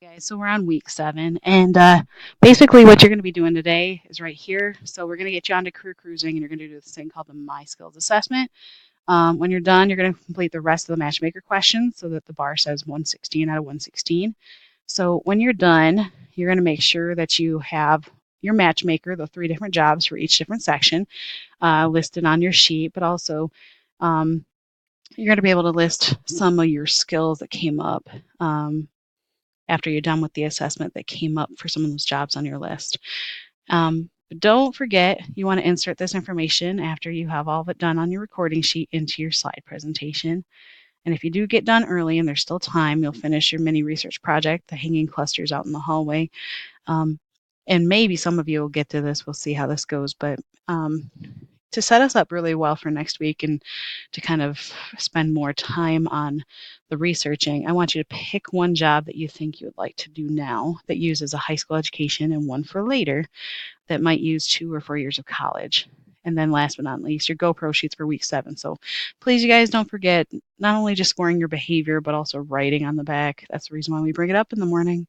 Guys, so we're on week 7, and basically what you're going to be doing today is right here. So we're going to get you onto career cruising, and you're going to do this thing called the My Skills Assessment. When you're done, you're going to complete the rest of the matchmaker questions so that the bar says 116 out of 116. So when you're done, you're going to make sure that you have your matchmaker, the 3 different jobs for each different section, listed on your sheet, but also um, you're going to be able to list some of your skills that came up. After you're done with the assessment that came up for some of those jobs on your list. But don't forget, you want to insert this information after you have all of it done on your recording sheet into your slide presentation. And if you do get done early and there's still time, you'll finish your mini research project, the hanging clusters out in the hallway. Um, and maybe some of you will get to this. We'll see how this goes. But to set us up really well for next week and to kind of spend more time on the researching, I want you to pick one job that you think you would like to do now that uses a high school education and one for later that might use 2 or 4 years of college. And then last but not least, your GoPro sheets for week 7. So please, you guys, don't forget not only just scoring your behavior, but also writing on the back. That's the reason why we bring it up in the morning.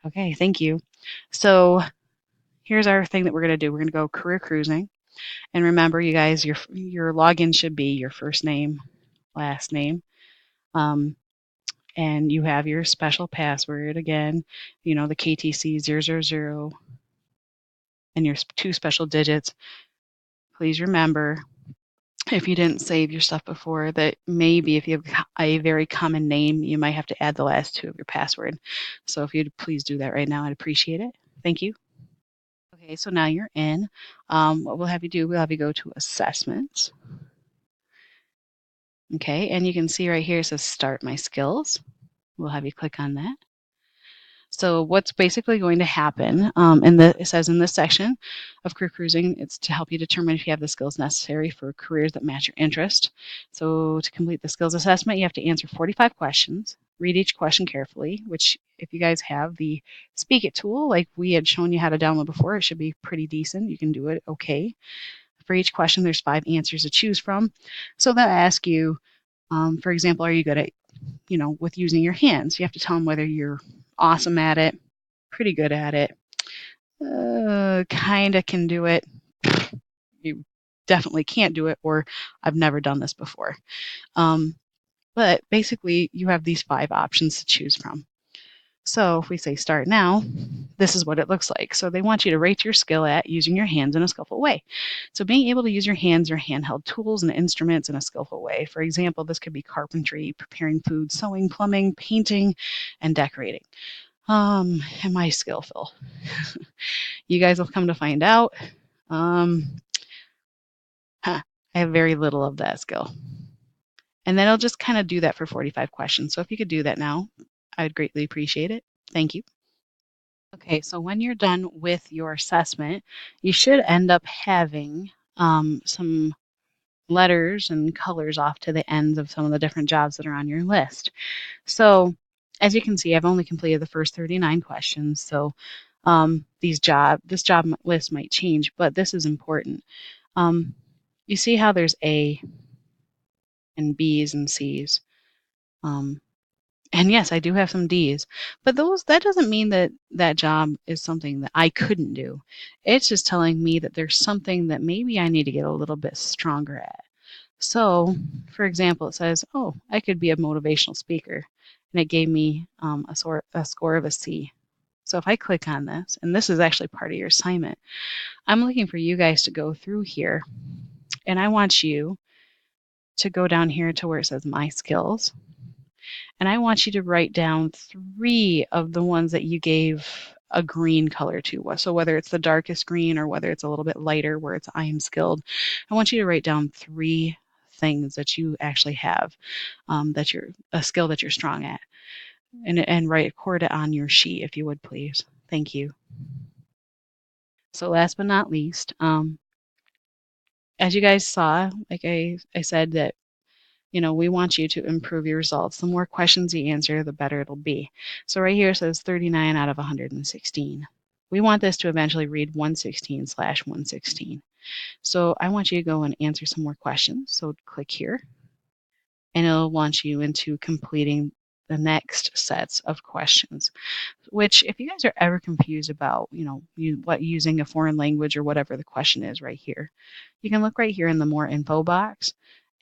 Okay, thank you. So here's our thing that we're going to do. We're going to go career cruising. And remember, you guys, your login should be your first name, last name, um, and you have your special password again. You know, the KTC 000 and your 2 special digits. Please remember, if you didn't save your stuff before, that maybe if you have a very common name, you might have to add the last 2 of your password. So if you'd please do that right now, I'd appreciate it. Thank you. Okay, so now you're in. What we'll have you do, we'll have you go to assessments. Okay, and you can see right here it says Start My Skills. We'll have you click on that. So what's basically going to happen, it says in this section of career cruising, it's to help you determine if you have the skills necessary for careers that match your interest. So to complete the skills assessment, you have to answer 45 questions, read each question carefully, which if you guys have the Speak It tool, like we had shown you how to download before, it should be pretty decent. You can do it okay. For each question, there's 5 answers to choose from. So they'll ask you, for example, are you good at, with using your hands? You have to tell them whether you're awesome at it, pretty good at it, kind of can do it, you definitely can't do it, or I've never done this before. But basically, you have these 5 options to choose from. So if we say start now, this is what it looks like. So they want you to rate your skill at using your hands in a skillful way. So being able to use your hands or handheld tools and instruments in a skillful way. For example, this could be carpentry, preparing food, sewing, plumbing, painting, and decorating. And my skill, Phil. You guys will come to find out. I have very little of that skill. And then I'll just kind of do that for 45 questions. So if you could do that now, I would greatly appreciate it. Thank you. Okay, so when you're done with your assessment, you should end up having some letters and colors off to the ends of some of the different jobs that are on your list. So as you can see, I've only completed the first 39 questions. So this job list might change, but this is important. You see how there's A and B's and C's. And yes, I do have some D's, but that doesn't mean that that job is something that I couldn't do. It's just telling me that there's something that maybe I need to get a little bit stronger at. So, for example, it says, "Oh, I could be a motivational speaker," and it gave me a score of a C. So if I click on this, and this is actually part of your assignment, I'm looking for you guys to go through here, and I want you to go down here to where it says My Skills. And I want you to write down 3 of the ones that you gave a green color to. So whether it's the darkest green or whether it's a little bit lighter where it's I am skilled, I want you to write down 3 things that you actually have, that you're a skill that you're strong at, and record it on your sheet if you would please. Thank you. So last but not least, as you guys saw, like I said that we want you to improve your results. The more questions you answer, the better it'll be. So right here it says 39 out of 116. We want this to eventually read 116/116. So I want you to go and answer some more questions. So click here, and it'll launch you into completing the next sets of questions, which if you guys are ever confused about, what using a foreign language or whatever the question is right here, you can look right here in the more info box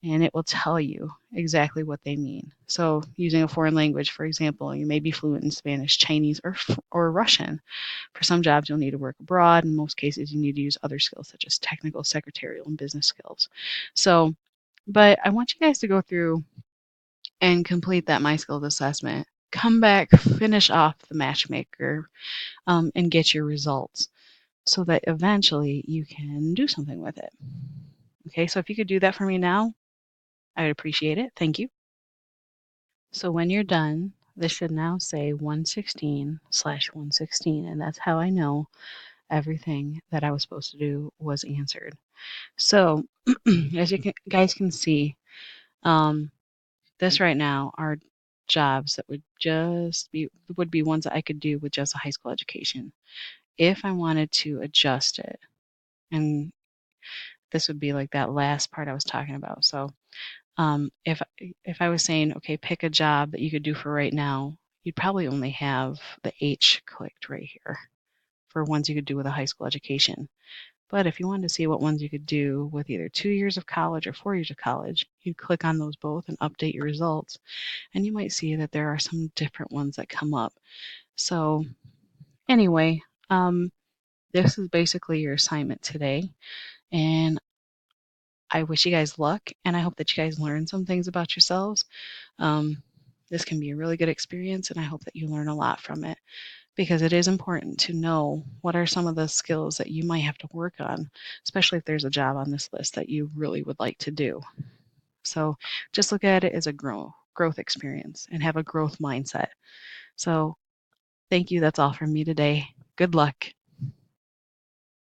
and it will tell you exactly what they mean. So using a foreign language, for example, you may be fluent in Spanish, Chinese, or Russian. For some jobs, you'll need to work abroad. In most cases, you need to use other skills such as technical, secretarial, and business skills. So, but I want you guys to go through and complete that My Skills assessment. Come back, finish off the matchmaker, and get your results so that eventually you can do something with it. Okay, so if you could do that for me now, I would appreciate it. Thank you. So when you're done, this should now say 116/116, and that's how I know everything that I was supposed to do was answered. So as you guys can see, this right now are jobs that would be ones that I could do with just a high school education. If I wanted to adjust it, and this would be like that last part I was talking about. So if I was saying, okay, pick a job that you could do for right now, you'd probably only have the H clicked right here for ones you could do with a high school education. But if you wanted to see what ones you could do with either 2 years of college or 4 years of college, you'd click on those both and update your results. And you might see that there are some different ones that come up. So anyway, this is basically your assignment today. And I wish you guys luck, and I hope that you guys learn some things about yourselves. This can be a really good experience, and I hope that you learn a lot from it, because it is important to know what are some of the skills that you might have to work on, especially if there's a job on this list that you really would like to do. So just look at it as a growth experience and have a growth mindset. So thank you. That's all from me today. Good luck.